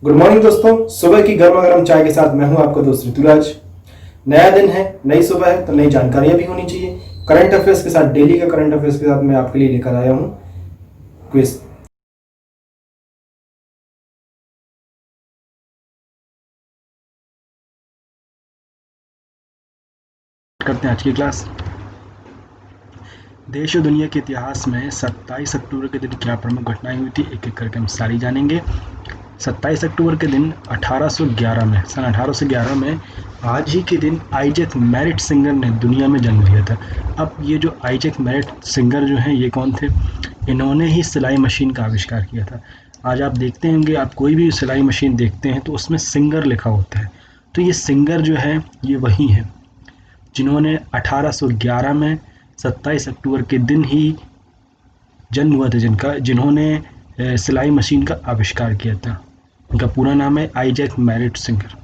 Good morning दोस्तों। सुबह की गर्मा गर्म चाय के साथ मैं हूं आपका दोस्त ऋतुराज। नया दिन है, नई सुबह है, तो नई जानकारियां भी होनी चाहिए। करंट अफेयर्स के साथ, डेली का करंट अफेयर्स के साथ मैं आपके लिए लेकर आया हूं क्विज। करते हैं आज की क्लास। देश और दुनिया के इतिहास में 27 अक्टूबर के दिन क्या प्रमुख घटनाएं हुई थी, एक एक करके हम सारी जानेंगे। 27 अक्टूबर के दिन 1811 में, सन 1811 में आज ही के दिन आइजैक मैरिट सिंगर ने दुनिया में जन्म लिया था। अब ये जो आइजैक मैरिट सिंगर जो हैं ये कौन थे? इन्होंने ही सिलाई मशीन का आविष्कार किया था। आज आप देखते होंगे, आप कोई भी सिलाई मशीन देखते हैं तो उसमें सिंगर लिखा होता है। तो ये सिंगर जो है ये वही है जिन्होंने 1811 में 27 अक्टूबर के दिन ही जन्म हुआ था, जिन्होंने सिलाई मशीन का आविष्कार किया था। उनका पूरा नाम है आइजैक मैरिट सिंगर।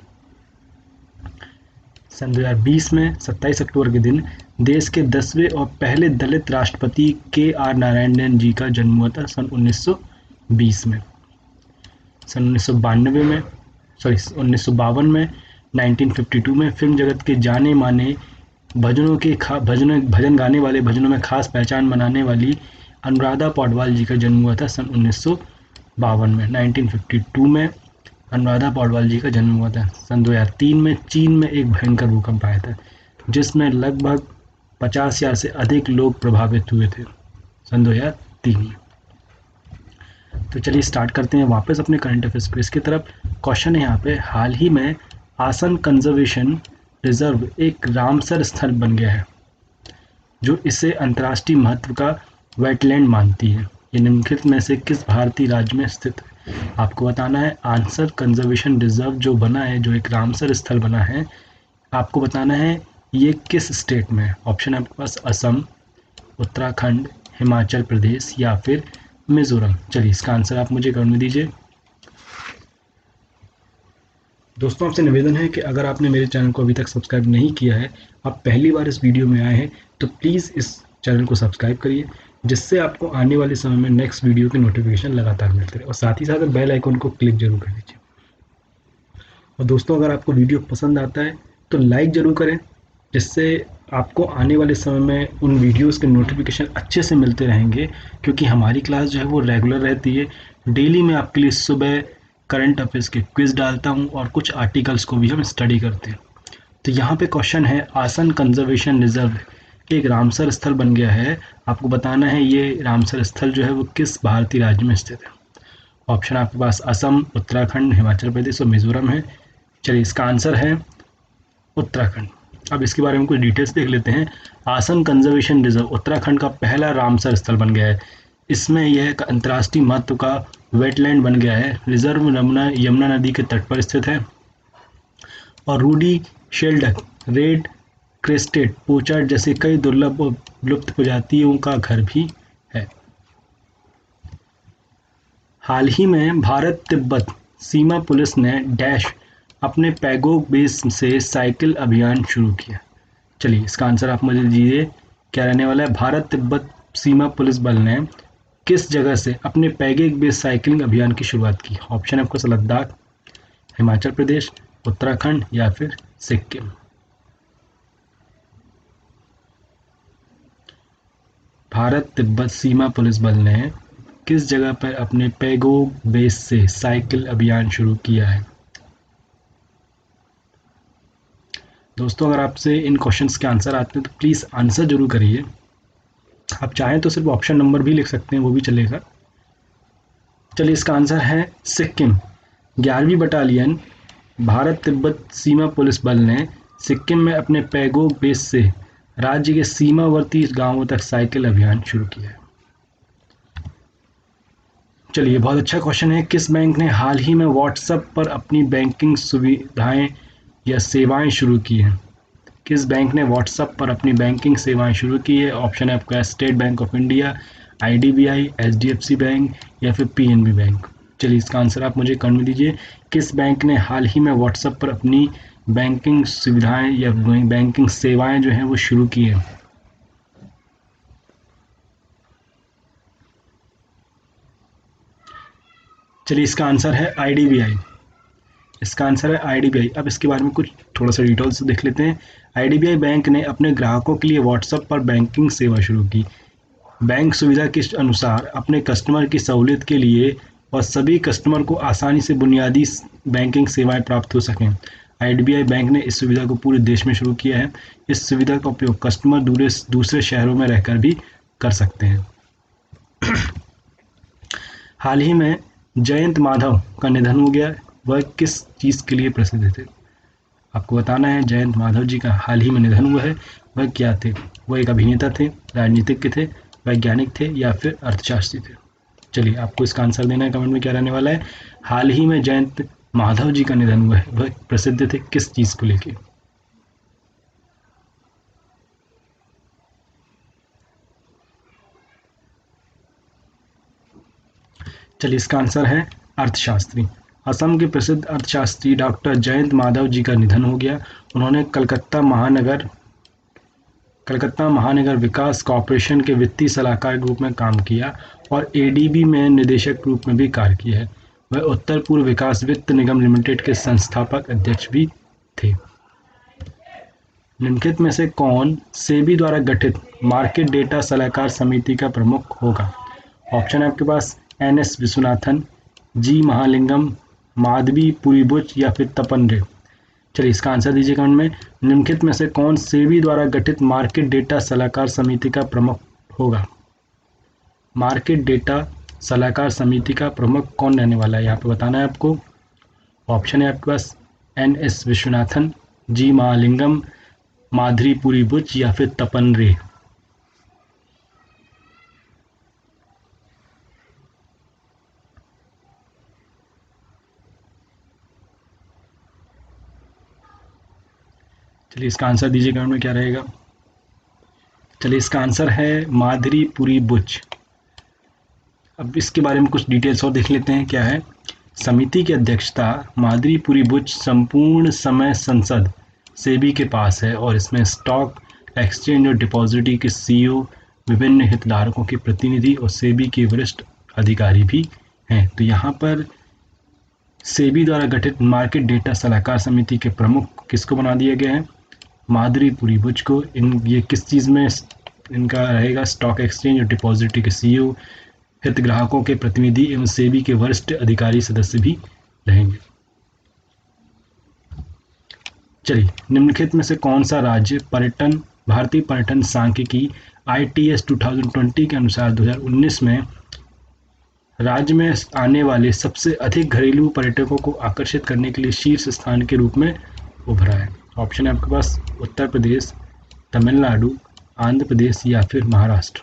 सन 2020 में 27 अक्टूबर के दिन देश के 10वें और पहले दलित राष्ट्रपति KR नारायणन जी का जन्म हुआ था, सन 1920 में। सन 1952 में, 1952 में, 1952 में फिल्म जगत के जाने माने भजन गाने वाले, भजनों में खास पहचान बनाने वाली अनुराधा पौडवाल जी का जन्म हुआ था, सन 1952 में। 1952 में अनुराधा पौडवाल जी का जन्म हुआ था। सन 2003 में चीन में एक भयंकर भूकंप आया था जिसमें लगभग 50,000 से अधिक लोग प्रभावित हुए थे, सन 2003 में। तो चलिए स्टार्ट करते हैं वापस अपने करंट अफेयर्स क्विज की तरफ। क्वेश्चन है यहाँ पे, हाल ही में आसन कंजर्वेशन रिजर्व एक रामसर स्थल बन गया है जो इसे अंतर्राष्ट्रीय महत्व का वेटलैंड मानती है। ये निम्नलिखित में से किस भारतीय राज्य में स्थित है? आपको बताना है। आंसर कंजर्वेशन रिजर्व जो बना है, जो एक रामसर स्थल बना है, आपको बताना है ये किस स्टेट में है। ऑप्शन है आपके पास असम, उत्तराखंड, हिमाचल प्रदेश या फिर मिजोरम। चलिए इसका आंसर आप मुझे करने दीजिए। दोस्तों आपसे निवेदन है कि अगर आपने मेरे चैनल को अभी तक सब्सक्राइब नहीं किया है, आप पहली बार इस वीडियो में आए हैं, तो प्लीज़ इस चैनल को सब्सक्राइब करिए, जिससे आपको आने वाले समय में नेक्स्ट वीडियो की नोटिफिकेशन लगातार मिलते रहे। और साथ ही साथ बेल आइकन को क्लिक जरूर कर लीजिए। और दोस्तों अगर आपको वीडियो पसंद आता है तो लाइक ज़रूर करें, जिससे आपको आने वाले समय में उन वीडियोस के नोटिफिकेशन अच्छे से मिलते रहेंगे, क्योंकि हमारी क्लास जो है वो रेगुलर रहती है। डेली मैं आपके लिए सुबह करंट अफेयर्स के क्विज डालता हूँ और कुछ आर्टिकल्स को भी हम स्टडी करते हैं। तो यहाँ पे क्वेश्चन है, आसन कंजर्वेशन रिजर्व एक रामसर स्थल बन गया है। आपको बताना है ये रामसर स्थल जो है वो किस भारतीय राज्य में स्थित है। ऑप्शन आपके पास असम, उत्तराखंड, हिमाचल प्रदेश और मिजोरम है। चलिए इसका आंसर है उत्तराखंड। अब इसके बारे में कुछ डिटेल्स देख लेते हैं। आसन कंजर्वेशन रिजर्व उत्तराखंड का पहला रामसर स्थल बन गया है। इसमें यह एक अंतर्राष्ट्रीय महत्व का वेटलैंड बन गया है। रिजर्व यमुना नदी के तट पर स्थित है और ruddy shelduck, red crested pochard जैसे कई दुर्लभ और लुप्त प्रजातियों का घर भी है। हाल ही में भारत तिब्बत सीमा पुलिस ने डैश अपने पैगोंग बेस से साइकिल अभियान शुरू किया। चलिए इसका आंसर आप मुझे दीजिए, क्या रहने वाला है? भारत तिब्बत सीमा पुलिस बल ने किस जगह से अपने पैगोंग बेस साइकिलिंग अभियान की शुरुआत की? ऑप्शन है आपको लद्दाख, हिमाचल प्रदेश, उत्तराखंड या फिर सिक्किम। भारत तिब्बत सीमा पुलिस बल ने किस जगह पर अपने पैगोंग बेस से साइकिल अभियान शुरू किया है? दोस्तों अगर आपसे इन क्वेश्चंस के आंसर आते हैं तो प्लीज़ आंसर जरूर करिए। आप चाहें तो सिर्फ ऑप्शन नंबर भी लिख सकते हैं, वो भी चलेगा। चलिए इसका आंसर है सिक्किम। 11वीं बटालियन भारत तिब्बत सीमा पुलिस बल ने सिक्किम में अपने पैगोंग बेस से राज्य के सीमावर्ती गांवों तक साइकिल अभियान शुरू किया है। चलिए बहुत अच्छा क्वेश्चन है, किस बैंक ने हाल ही में व्हाट्सएप पर अपनी बैंकिंग सुविधाएं या सेवाएं शुरू की हैं? किस बैंक ने व्हाट्सएप पर अपनी बैंकिंग सेवाएं शुरू की है? ऑप्शन है आपका state bank of India, IDBI, HDFC bank या फिर PNB बैंक। चलिए इसका आंसर आप मुझे कर दीजिए। किस बैंक ने हाल ही में व्हाट्सएप पर अपनी बैंकिंग सुविधाएं या बैंकिंग सेवाएं जो हैं वो शुरू की है? चलिए इसका आंसर है IDBI। इसका आंसर है आईडीबीआई। अब इसके बारे में कुछ थोड़ा सा डिटेल से देख लेते हैं। आईडीबीआई बैंक ने अपने ग्राहकों के लिए व्हाट्सएप पर बैंकिंग सेवा शुरू की। बैंक सुविधा के अनुसार अपने कस्टमर की सहूलियत के लिए और सभी कस्टमर को आसानी से बुनियादी बैंकिंग सेवाएं प्राप्त हो सकें, आईडीबीआई बैंक ने इस सुविधा को पूरे देश में शुरू किया है। इस सुविधा का उपयोग कस्टमर दूसरे शहरों में रहकर भी कर सकते हैं। हाल ही में जयंत माधव का निधन हो गया। वह किस चीज़ के लिए प्रसिद्ध थे? आपको बताना है। जयंत माधव जी का हाल ही में निधन हुआ है। वह क्या थे? वह एक अभिनेता थे, राजनीतिज्ञ थे, वैज्ञानिक थे या फिर अर्थशास्त्री थे? चलिए, आपको इसका आंसर देना है। कमेंट में क्या रहने वाला है? हाल ही में जयंत माधव जी का निधन हुआ है। वह प्रसिद्ध थे किस चीज़ को लेके? चलिए, इसका आंसर है अर्थशास्त्री। असम के प्रसिद्ध अर्थशास्त्री डॉक्टर जयंत माधव जी का निधन हो गया। उन्होंने कलकत्ता महानगर विकास कॉरपोरेशन के वित्तीय सलाहकार के रूप में काम किया और एडीबी में निदेशक के रूप में भी कार्य किया है। वह उत्तर पूर्व विकास वित्त निगम लिमिटेड के संस्थापक अध्यक्ष भी थे। निम्नलिखित में से कौन सेबी द्वारा गठित मार्केट डेटा सलाहकार समिति का प्रमुख होगा? ऑप्शन है आपके पास एन एस विश्वनाथन, जी महालिंगम, माधवी पुरीबुच या फिर तपन रे। चलिए, इसका आंसर दीजिए कमेंट में। निम्नलिखित में से कौन सेबी द्वारा गठित मार्केट डेटा सलाहकार समिति का प्रमुख होगा? मार्केट डेटा सलाहकार समिति का प्रमुख कौन रहने वाला है, यहाँ पे बताना है आपको। ऑप्शन है आपके पास एन एस विश्वनाथन, जी महालिंगम, माधुरी पुरी बुच या फिर तपन रे। चलिए, इसका आंसर दीजिए कमेंट में क्या रहेगा। चलिए, इसका आंसर है माधुरी पुरी बुच। अब इसके बारे में कुछ डिटेल्स और देख लेते हैं क्या है। समिति की अध्यक्षता माधुरी पुरी बुच संपूर्ण समय संसद सेबी के पास है और इसमें स्टॉक एक्सचेंज और डिपॉजिटरी के सीईओ, विभिन्न हितधारकों के प्रतिनिधि और सेबी के वरिष्ठ अधिकारी भी हैं। तो यहाँ पर सेबी द्वारा गठित मार्केट डेटा सलाहकार समिति के प्रमुख किसको बना दिया गया है? माधुरी पुरी बुच को। ये किस चीज़ में इनका रहेगा? स्टॉक एक्सचेंज और डिपॉजिटरी के सीईओ, हितग्राहकों के प्रतिनिधि एवं सेबी के वरिष्ठ अधिकारी सदस्य भी रहेंगे। चलिए, निम्नलिखित में से कौन सा राज्य भारतीय पर्यटन सांख्यिकी ITS 2020 के अनुसार 2019 में राज्य में आने वाले सबसे अधिक घरेलू पर्यटकों को आकर्षित करने के लिए शीर्ष स्थान के रूप में उभरा है? ऑप्शन है आपके पास उत्तर प्रदेश, तमिलनाडु, आंध्र प्रदेश या फिर महाराष्ट्र।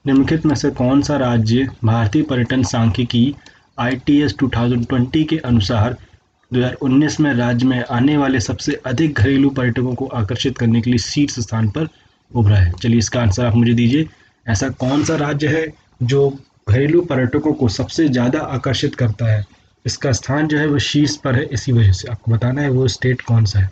निम्नलिखित में से कौन सा राज्य भारतीय पर्यटन सांख्यिकी ITS 2020 के अनुसार 2019 में राज्य में आने वाले सबसे अधिक घरेलू पर्यटकों को आकर्षित करने के लिए शीर्ष स्थान पर उभरा है? चलिए, इसका आंसर आप मुझे दीजिए। ऐसा कौन सा राज्य है जो घरेलू पर्यटकों को सबसे ज़्यादा आकर्षित करता है? इसका स्थान जो है वो शीर्ष पर है, इसी वजह से आपको बताना है वो स्टेट कौन सा है।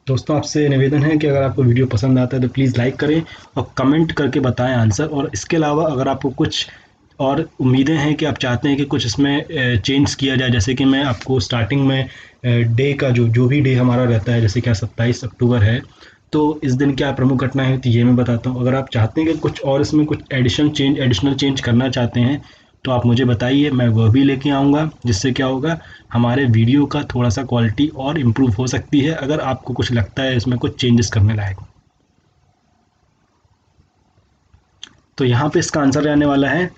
दोस्तों, आपसे निवेदन है कि अगर आपको वीडियो पसंद आता है तो प्लीज़ लाइक करें और कमेंट करके बताएं आंसर। और इसके अलावा अगर आपको कुछ और उम्मीदें हैं कि आप चाहते हैं कि कुछ इसमें चेंज किया जाए, जैसे कि मैं आपको स्टार्टिंग में डे का जो भी डे हमारा रहता है, जैसे क्या 27 अक्टूबर है, तो इस दिन क्या प्रमुख घटनाएं होती है ये मैं बताता हूँ। अगर आप चाहते हैं कि कुछ और इसमें कुछ एडिशनल चेंज करना चाहते हैं तो आप मुझे बताइए, मैं वह भी लेके आऊँगा, जिससे क्या होगा हमारे वीडियो का थोड़ा सा क्वालिटी और इम्प्रूव हो सकती है, अगर आपको कुछ लगता है इसमें कुछ चेंजेस करने लायक। तो यहाँ पे इसका आंसर रहने वाला है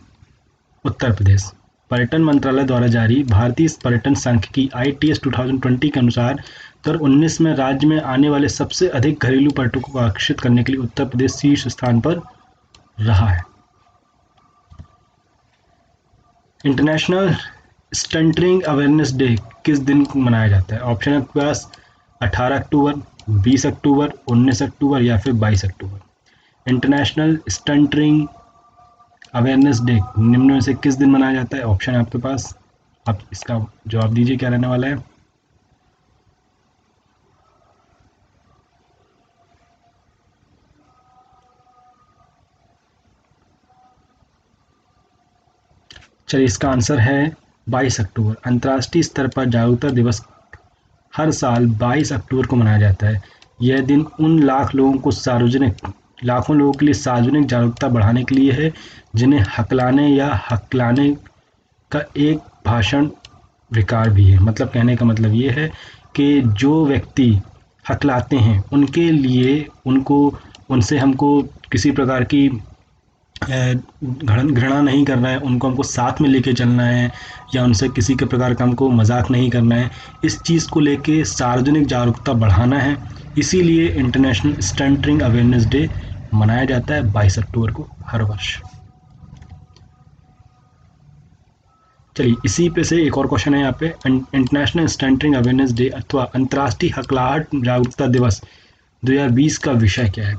उत्तर प्रदेश। पर्यटन मंत्रालय द्वारा जारी भारतीय पर्यटन सांख्यिकी ITS 2020 के अनुसार 2019 में राज्य में आने वाले सबसे अधिक घरेलू पर्यटकों को आकर्षित करने के लिए उत्तर प्रदेश शीर्ष स्थान पर रहा है। इंटरनेशनल स्टंटरिंग अवेयरनेस डे किस दिन मनाया जाता है? ऑप्शन है आपके पास 18 अक्टूबर, 20 अक्टूबर, 19 अक्टूबर या फिर 22 अक्टूबर। इंटरनेशनल स्टंटरिंग अवेयरनेस डे निम्न में से किस दिन मनाया जाता है? ऑप्शन है आपके पास, आप इसका जवाब दीजिए क्या रहने वाला है। चलिए इसका आंसर है 22 अक्टूबर। अंतर्राष्ट्रीय स्तर पर जागरूकता दिवस हर साल 22 अक्टूबर को मनाया जाता है। यह दिन उन लाखों लोगों के लिए सार्वजनिक जागरूकता बढ़ाने के लिए है जिन्हें हकलाने या हकलाने का एक भाषण विकार भी है। मतलब कहने का मतलब ये है कि जो व्यक्ति हकलाते हैं उनके लिए उनसे हमको किसी प्रकार की घृणा नहीं करना है, उनको हमको साथ में लेके चलना है या उनसे किसी के प्रकार का हमको मजाक नहीं करना है। इस चीज़ को लेके सार्वजनिक जागरूकता बढ़ाना है, इसीलिए इंटरनेशनल स्टंटरिंग अवेयरनेस डे मनाया जाता है 22 अक्टूबर को हर वर्ष। चलिए इसी पे से एक और क्वेश्चन है यहाँ पे, इंटरनेशनल स्टंटरिंग अवेयरनेस डे अथवा अंतर्राष्ट्रीय हकलाहट जागरूकता दिवस 2020 का विषय क्या है,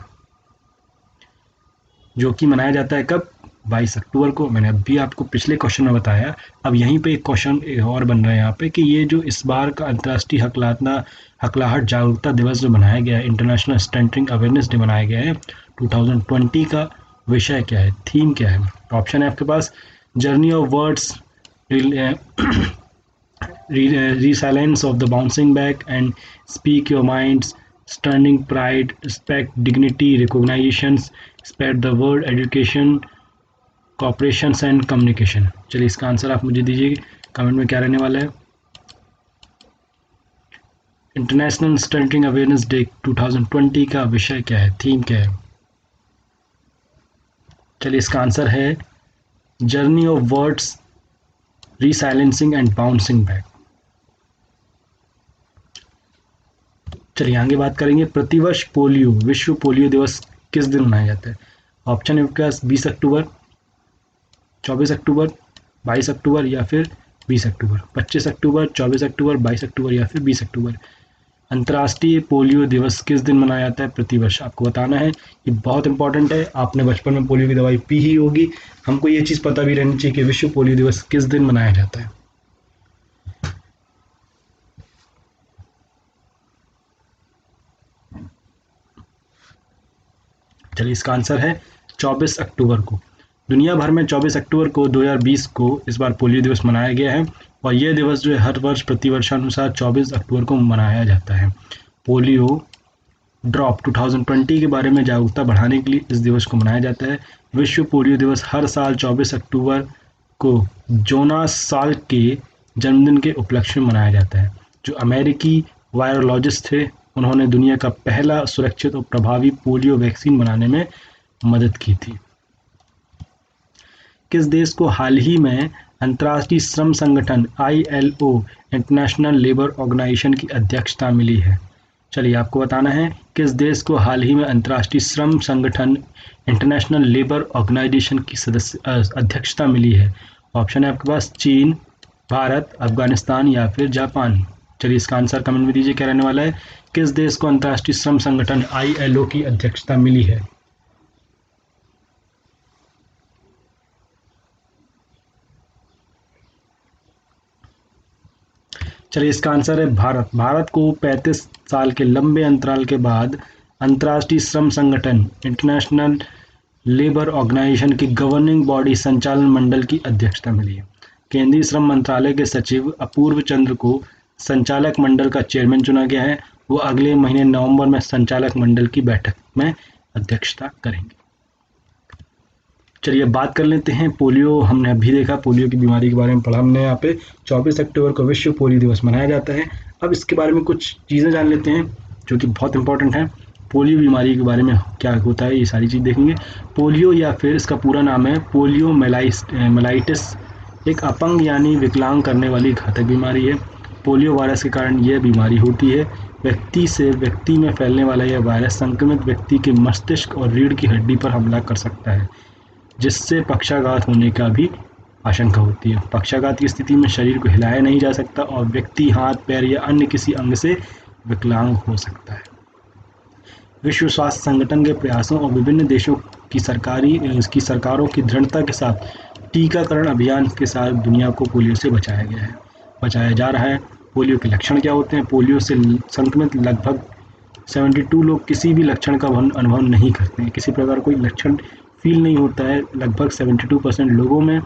जो कि मनाया जाता है कब, 22 अक्टूबर को। मैंने अभी आपको पिछले क्वेश्चन में बताया। अब यहीं पे एक क्वेश्चन और बन रहा है यहाँ पे कि ये जो इस बार का अंतर्राष्ट्रीय हकलाहट जागरूकता दिवस जो मनाया गया है, इंटरनेशनल स्टंटरिंग अवेयरनेस डे मनाया गया है 2020 का, विषय क्या है, थीम क्या है। ऑप्शन है आपके पास, journey of words, resilience of the bouncing back and speak your minds, stunning pride, respect, dignity, recognitions, spread the word, education, cooperations and communication। चलिए इसका आंसर आप मुझे दीजिए कमेंट में क्या रहने वाला है। इंटरनेशनल स्टंटरिंग अवेयरनेस डे 2020 का विषय क्या है, थीम क्या है। चलिए इसका आंसर है journey of words, resilience and bouncing back. चलिए आगे बात करेंगे, प्रतिवर्ष विश्व पोलियो दिवस किस दिन मनाया जाता है। ऑप्शन है आपके पास 20 अक्टूबर, 24 अक्टूबर, 22 अक्टूबर या फिर 20 अक्टूबर। 25 अक्टूबर, 24 अक्टूबर, 22 अक्टूबर या फिर 20 अक्टूबर। अंतर्राष्ट्रीय पोलियो दिवस किस दिन मनाया जाता है प्रतिवर्ष, आपको बताना है। ये बहुत इंपॉर्टेंट है, आपने बचपन में पोलियो की दवाई पी ही होगी, हमको ये चीज़ पता भी रहनी चाहिए कि विश्व पोलियो दिवस किस दिन मनाया जाता है। चलिए इसका आंसर है 24 अक्टूबर को। दुनिया भर में 24 अक्टूबर को 2020 को इस बार पोलियो दिवस मनाया गया है और यह दिवस जो है हर वर्ष प्रतिवर्षानुसार 24 अक्टूबर को मनाया जाता है। पोलियो ड्रॉप 2020 के बारे में जागरूकता बढ़ाने के लिए इस दिवस को मनाया जाता है। विश्व पोलियो दिवस हर साल 24 अक्टूबर को जोनास साल्क के जन्मदिन के उपलक्ष्य में मनाया जाता है, जो अमेरिकी वायरोलॉजिस्ट थे। उन्होंने दुनिया का पहला सुरक्षित और प्रभावी पोलियो वैक्सीन बनाने में मदद की थी। किस देश को हाल ही में अंतर्राष्ट्रीय श्रम संगठन ILO इंटरनेशनल लेबर ऑर्गेनाइजेशन की अध्यक्षता मिली है। चलिए आपको बताना है किस देश को हाल ही में अंतर्राष्ट्रीय श्रम संगठन इंटरनेशनल लेबर ऑर्गेनाइजेशन की अध्यक्षता मिली है। ऑप्शन है आपके पास, चीन, भारत, अफगानिस्तान या फिर जापान। चलिए इसका आंसर कमेंट में दीजिए क्या रहने वाला है, किस देश को अंतर्राष्ट्रीय श्रम संगठन ILO की अध्यक्षता मिली है। चलिए इसका आंसर है भारत। भारत को 35 साल के लंबे अंतराल के बाद अंतर्राष्ट्रीय श्रम संगठन इंटरनेशनल लेबर ऑर्गेनाइजेशन की गवर्निंग बॉडी संचालन मंडल की अध्यक्षता मिली है। केंद्रीय श्रम मंत्रालय के सचिव अपूर्व चंद्र को संचालक मंडल का चेयरमैन चुना गया है। वो अगले महीने नवंबर में संचालक मंडल की बैठक में अध्यक्षता करेंगे। चलिए बात कर लेते हैं पोलियो। हमने अभी देखा पोलियो की बीमारी के बारे में पढ़ा हमने। यहाँ पे 24 अक्टूबर को विश्व पोलियो दिवस मनाया जाता है। अब इसके बारे में कुछ चीज़ें जान लेते हैं जो कि बहुत इंपॉर्टेंट है। पोलियो बीमारी के बारे में क्या होता है, ये सारी चीज़ देखेंगे। पोलियो या फिर इसका पूरा नाम है पोलियो मेलाइटिस, एक अपंग यानी विकलांग करने वाली घातक बीमारी है। पोलियो वायरस के कारण यह बीमारी होती है। व्यक्ति से व्यक्ति में फैलने वाला यह वायरस संक्रमित व्यक्ति के मस्तिष्क और रीढ़ की हड्डी पर हमला कर सकता है, जिससे पक्षाघात होने का भी आशंका होती है। पक्षाघात की स्थिति में शरीर को हिलाया नहीं जा सकता और व्यक्ति हाथ, पैर या अन्य किसी अंग से विकलांग हो सकता है। विश्व स्वास्थ्य संगठन के प्रयासों और विभिन्न देशों की सरकारों की दृढ़ता के साथ टीकाकरण अभियान के साथ दुनिया को पोलियो से बचाया जा रहा है। पोलियो के लक्षण क्या होते हैं? पोलियो से संक्रमित लगभग 72 लोग किसी भी लक्षण का अनुभव नहीं करते हैं, किसी प्रकार कोई लक्षण फील नहीं होता है लगभग 72% लोगों में।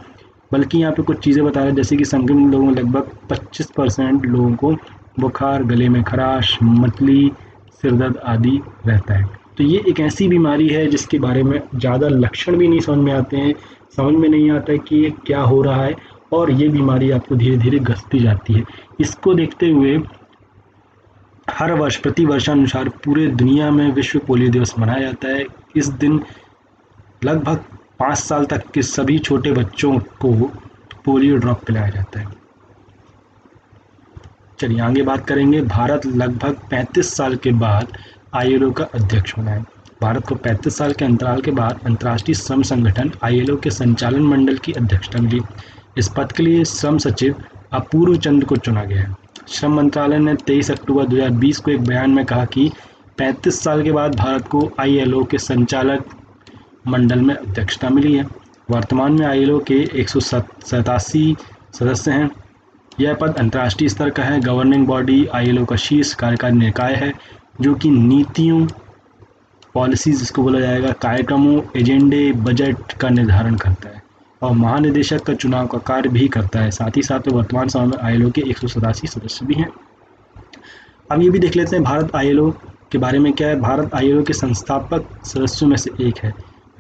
बल्कि यहाँ पे कुछ चीज़ें बता रहा है, जैसे कि संक्रमित लोगों में लगभग 25% लोगों को बुखार, गले में खराश, मतली, सिरदर्द आदि रहता है। तो ये एक ऐसी बीमारी है जिसके बारे में ज़्यादा लक्षण भी नहीं समझ में आते हैं, समझ में नहीं आता है कि ये क्या हो रहा है, और ये बीमारी आपको धीरे धीरे घसती जाती है। इसको देखते हुए हर वर्ष प्रति वर्षानुसार पूरे दुनिया में विश्व पोलियो दिवस मनाया जाता है। इस दिन लगभग 5 साल तक के सभी छोटे बच्चों को पोलियो ड्रॉप पिलाया जाता है। चलिए आगे बात करेंगे। भारत लगभग 35 साल के बाद आईएलओ का अध्यक्ष होना है। भारत को 35 साल के अंतराल के बाद अंतर्राष्ट्रीय श्रम संगठन आईएलओ के संचालन मंडल की अध्यक्षता मिली। इस पद के लिए श्रम सचिव अपूर्व चंद्र को चुना गया है। श्रम मंत्रालय ने 23 अक्टूबर 2020 को एक बयान में कहा कि 35 साल के बाद भारत को आईएलओ के संचालक मंडल में अध्यक्षता मिली है। वर्तमान में आईएलओ के 187 सदस्य हैं। यह पद अंतर्राष्ट्रीय स्तर का है। गवर्निंग बॉडी आईएलओ का शीर्ष कार्यकारी निकाय है जो कि नीतियों, पॉलिसीज जिसको बोला जाएगा, कार्यक्रमों, एजेंडे, बजट का निर्धारण करता है और महानिदेशक का चुनाव का कार्य भी करता है। साथ ही साथ वर्तमान समय में आईएलओ के 187 सदस्य भी हैं। अब ये भी देख लेते हैं भारत आईएलओ के बारे में क्या है। भारत आईएलओ के संस्थापक सदस्यों में से एक है।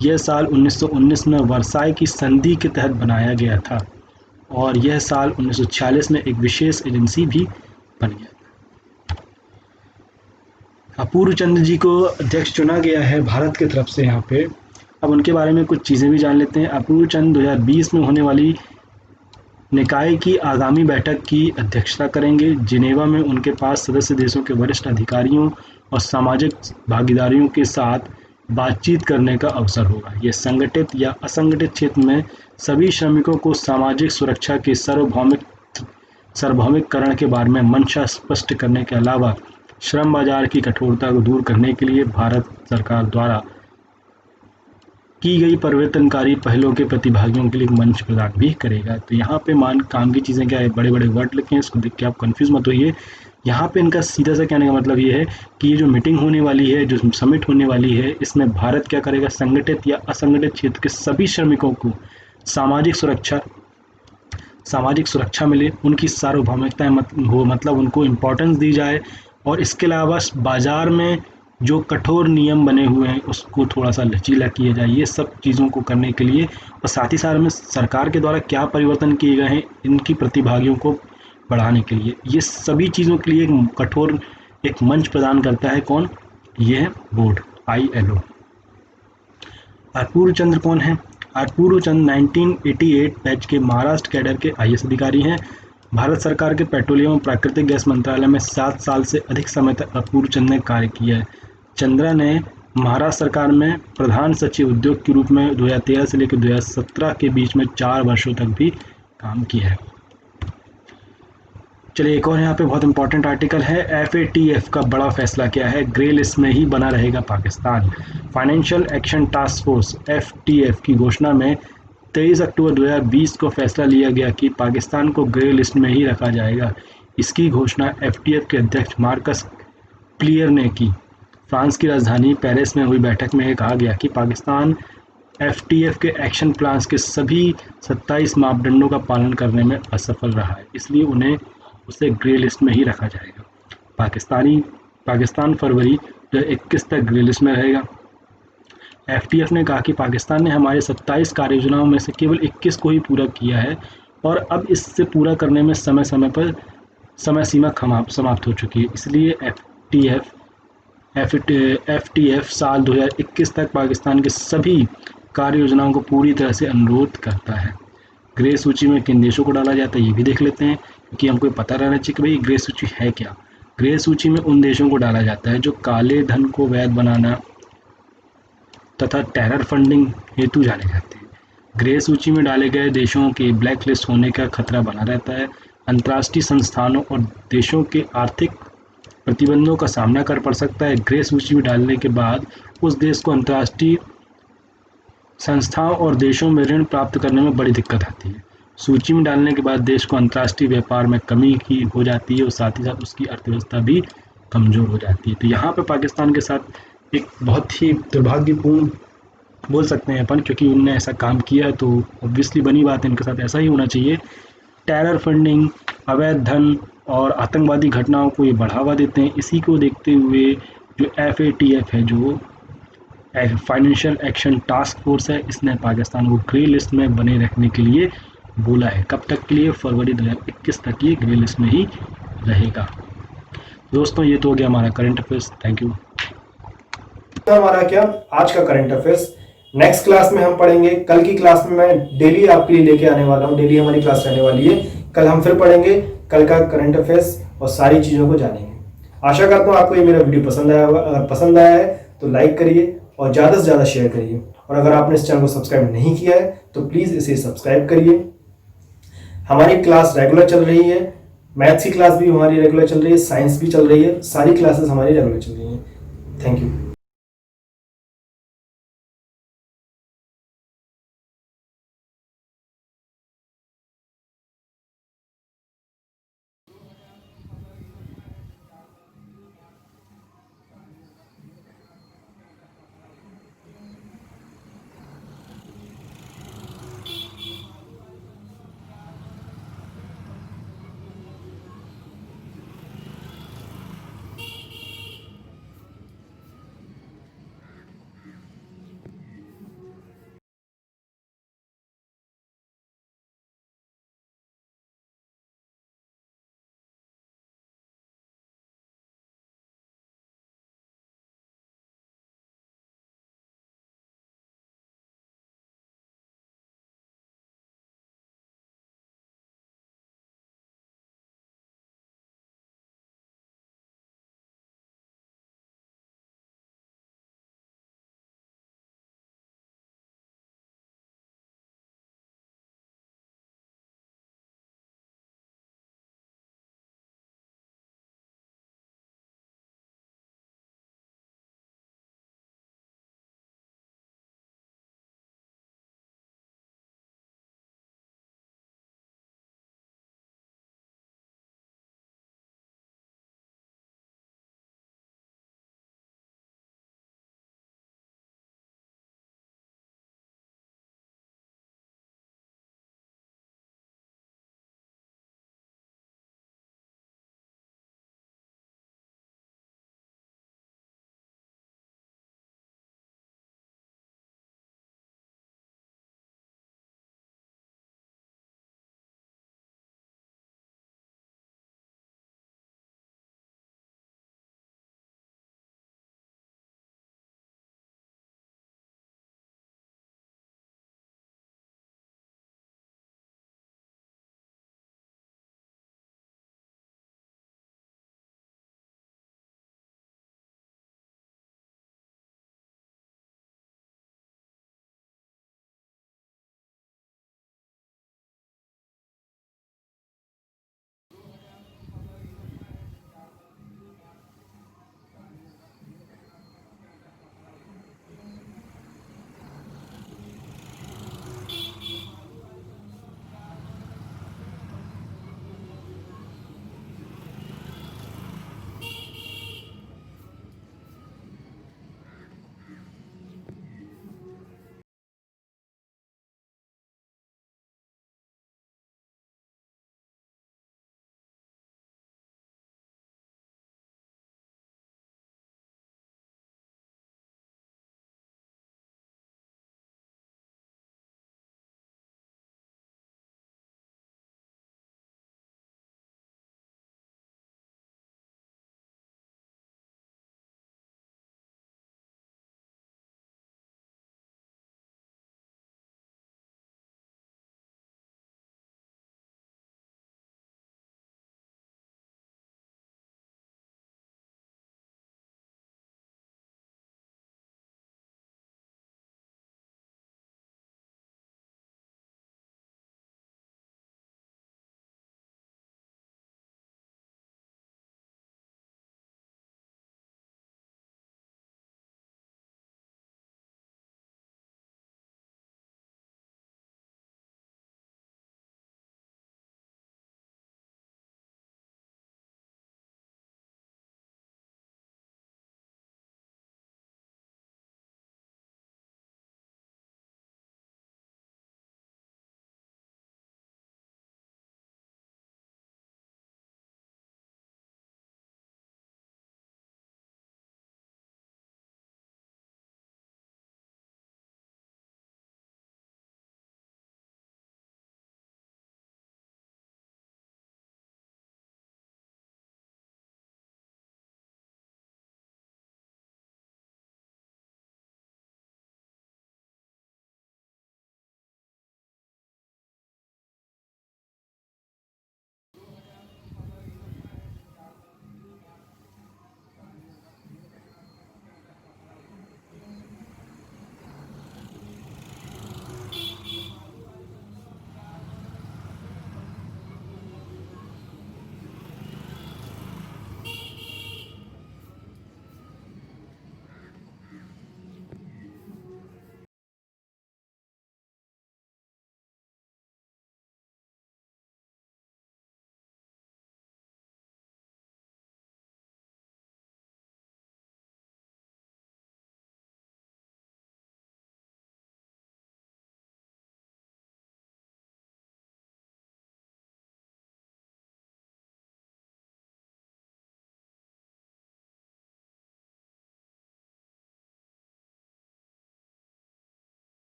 यह साल 1919 में वर्साई की संधि के तहत बनाया गया था और यह साल 1946 में एक विशेष एजेंसी भी बन गया। अपूर्व चंद्र जी को अध्यक्ष चुना गया है भारत की तरफ से यहाँ पे। अब उनके बारे में कुछ चीज़ें भी जान लेते हैं। अपूर्व चंद्र 2020 में होने वाली निकाय की आगामी बैठक की अध्यक्षता करेंगे। जिनेवा में उनके पास सदस्य देशों के वरिष्ठ अधिकारियों और सामाजिक भागीदारियों के साथ बातचीत करने का अवसर होगा। ये संगठित या असंगठित क्षेत्र में सभी श्रमिकों को सामाजिक सुरक्षा के सार्वभौमिककरण के बारे में मंशा स्पष्ट करने के अलावा श्रम बाजार की कठोरता को दूर करने के लिए भारत सरकार द्वारा की गई परिवर्तनकारी पहलों के प्रतिभागियों के लिए एक मंच प्रदान भी करेगा। तो यहाँ पे काम की चीज़ें क्या है, बड़े बड़े वर्ड लिखे हैं, इसको देख के आप कंफ्यूज मत होइए। यहाँ पे इनका सीधा सा कहने का मतलब ये है कि ये जो मीटिंग होने वाली है, जो समिट होने वाली है, इसमें भारत क्या करेगा, संगठित या असंगठित क्षेत्र के सभी श्रमिकों को सामाजिक सुरक्षा मिले, उनकी सार्वभौमिकता हो, मतलब उनको इम्पोर्टेंस दी जाए, और इसके अलावा बाज़ार में जो कठोर नियम बने हुए हैं उसको थोड़ा सा लचीला किया जाए। ये सब चीज़ों को करने के लिए और साथ ही साथ में सरकार के द्वारा क्या परिवर्तन किए गए हैं इनकी प्रतिभागियों को बढ़ाने के लिए, ये सभी चीज़ों के लिए एक कठोर एक मंच प्रदान करता है। कौन? ये है बोर्ड आईएलओ। अपूर्व चंद्र कौन है? अपूर्व चंद्र 1988 बैच के महाराष्ट्र कैडर के आईएएस अधिकारी हैं। भारत सरकार के पेट्रोलियम और प्राकृतिक गैस मंत्रालय में 7 साल से अधिक समय तक अपूर्व चंद्र ने कार्य किया है। चंद्रा ने महाराष्ट्र सरकार में प्रधान सचिव उद्योग के रूप में 2013 से लेकर 2017 के बीच में 4 वर्षों तक भी काम किया है। चलिए एक और यहाँ पे बहुत इंपॉर्टेंट आर्टिकल है। एफएटीएफ का बड़ा फैसला क्या है? ग्रे लिस्ट में ही बना रहेगा Pakistan. Financial action task force FTF की घोषणा में 23 अक्टूबर 2020 को फैसला लिया गया कि पाकिस्तान को ग्रे लिस्ट में ही रखा जाएगा। इसकी घोषणा एफटीएफ के अध्यक्ष मार्कस प्लियर ने की। फ्रांस की राजधानी पेरिस में हुई बैठक में कहा गया कि पाकिस्तान एफटीएफ के एक्शन प्लान्स के सभी 27 मापदंडों का पालन करने में असफल रहा है, इसलिए उसे ग्रे लिस्ट में ही रखा जाएगा। पाकिस्तान फरवरी 2021 तक ग्रे लिस्ट में रहेगा। एफटीएफ ने कहा कि पाकिस्तान ने हमारे 27 कार्य योजनाओं में से केवल 21 को ही पूरा किया है और अब इससे पूरा करने में समय सीमा समाप्त हो चुकी है। इसलिए एफटीएफ साल 2021 तक पाकिस्तान के सभी कार्य योजनाओं को पूरी तरह से अनुरोध करता है। ग्रे सूची में किन देशों को डाला जाता है ये भी देख लेते हैं, क्योंकि हमको पता रहना चाहिए कि भाई ग्रे सूची है क्या। ग्रे सूची में उन देशों को डाला जाता है जो काले धन को वैध बनाना तथा टेरर फंडिंग हेतु जाने जाते हैं। ग्रे सूची में डाले गए देशों के ब्लैक लिस्ट होने का खतरा बना रहता है। अंतर्राष्ट्रीय संस्थानों और देशों के आर्थिक प्रतिबंधों का सामना कर पड़ सकता है। ग्रे सूची में डालने के बाद उस देश को अंतर्राष्ट्रीय संस्थाओं और देशों में ऋण प्राप्त करने में बड़ी दिक्कत आती है। सूची में डालने के बाद देश को अंतर्राष्ट्रीय व्यापार में कमी की हो जाती है और साथ ही साथ उसकी अर्थव्यवस्था भी कमज़ोर हो जाती है। तो यहाँ पे पाकिस्तान के साथ एक बहुत ही दुर्भाग्यपूर्ण बोल सकते हैं अपन, क्योंकि उनने ऐसा काम किया है तो ऑब्वियसली बनी बात है इनके साथ ऐसा ही होना चाहिए। टेरर फंडिंग, अवैध धन और आतंकवादी घटनाओं को ये बढ़ावा देते हैं। इसी को देखते हुए जो FATF है, जो फाइनेंशियल एक्शन टास्क फोर्स है, इसने पाकिस्तान को ग्रे लिस्ट में बने रखने के लिए बोला है। कब तक के लिए? फरवरी 2021 तक ये ग्रे लिस्ट में ही रहेगा। दोस्तों ये तो हो गया हमारा करंट अफेयर्स। Thank you. हमारा क्या आज का करंट अफेयर्स। नेक्स्ट क्लास में हम पढ़ेंगे, कल की क्लास में मैं डेली आपके लिए लेके आने वाला हूँ, डेली हमारी क्लास रहने वाली है। कल हम फिर पढ़ेंगे कल का करंट अफेयर्स और सारी चीज़ों को जानेंगे। आशा करता हूँ आपको ये मेरा वीडियो पसंद आया होगा। अगर पसंद आया है तो लाइक करिए और ज़्यादा से ज़्यादा शेयर करिए, और अगर आपने इस चैनल को सब्सक्राइब नहीं किया है तो प्लीज़ इसे सब्सक्राइब करिए। हमारी क्लास रेगुलर चल रही है, मैथ्स की क्लास भी हमारी रेगुलर चल रही है, साइंस भी चल रही है, सारी क्लासेस हमारी रेगुलर चल रही हैं। Thank you.